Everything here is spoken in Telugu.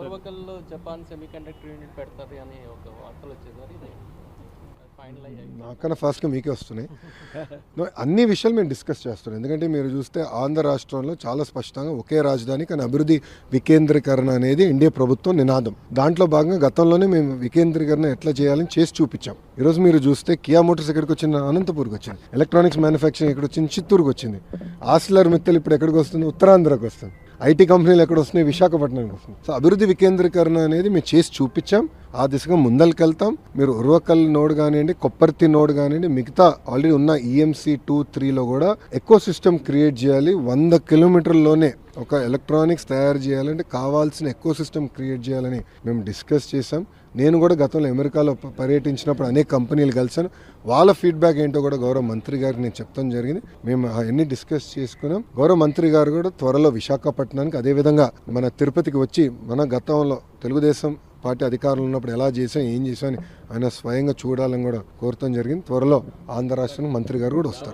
ఓర్వకల్లో జపాన్ సెమీకండక్టర్ యూనిట్ పెడతారు అని ఒక వార్తలు వచ్చేది సార్, ఇది ఫైనల్ అయ్యాయి. నాకన్నా ఫాస్ట్గా మీకే వస్తున్నాయి. అన్ని విషయాలు మేము డిస్కస్ చేస్తున్నాం. ఎందుకంటే మీరు చూస్తే ఆంధ్ర రాష్ట్రంలో చాలా స్పష్టంగా ఒకే రాజధాని కానీ అభివృద్ధి వికేంద్రీకరణ అనేది ఎన్డీఏ ప్రభుత్వం నినాదం. దాంట్లో భాగంగా గతంలోనే మేము వికేంద్రీకరణ ఎట్లా చేయాలని చేసి చూపించాం. ఈరోజు మీరు చూస్తే కియా మోటార్స్ ఎక్కడికి వచ్చింది? అనంతపూర్కి వచ్చింది. ఎలక్ట్రానిక్స్ మ్యానుఫ్యాక్చరింగ్ ఎక్కడ వచ్చింది? చిత్తూరుకు వచ్చింది. ఆస్లర్ మిత్తల్ ఇప్పుడు ఎక్కడికి వస్తుంది? ఉత్తరాంధ్రకు వస్తుంది. ఐటీ కంపెనీలు ఎక్కడ వస్తున్నాయి? విశాఖపట్నానికి వస్తుంది. సో అభివృద్ధి వికేంద్రీకరణ అనేది మేము చేసి చూపించాం. ఆ దిశగా ముందల్కెళ్తాం. మీరు ఉర్వకల్ నోడ్ కానివ్వండి, కొప్పర్తి నోడ్ కానివ్వండి, మిగతా ఆల్రెడీ ఉన్న ఈఎంసీ 2-3లో కూడా ఎకో సిస్టమ్ క్రియేట్ చేయాలి. 100 కిలోమీటర్లలోనే ఒక ఎలక్ట్రానిక్స్ తయారు చేయాలంటే కావాల్సిన ఎకో సిస్టమ్ క్రియేట్ చేయాలని మేము డిస్కస్ చేసాం. నేను కూడా గతంలో అమెరికాలో పర్యటించినప్పుడు అనేక కంపెనీలు కలిసాను. వాళ్ళ ఫీడ్బ్యాక్ ఏంటో కూడా గౌరవ మంత్రి గారికి నేను చెప్తాం జరిగింది. మేము అవన్నీ డిస్కస్ చేసుకున్నాం. గౌరవ మంత్రి గారు కూడా త్వరలో విశాఖపట్నానికి, అదేవిధంగా మన తిరుపతికి వచ్చి మన గతంలో తెలుగుదేశం పార్టీ అధికారంలో ఉన్నప్పుడు ఎలా చేసాం, ఏం చేసాం అని ఆయన స్వయంగా చూడాలని కూడా కోరటం జరిగింది. త్వరలో ఆంధ్ర రాష్ట్రానికి మంత్రి గారు కూడా వస్తారు.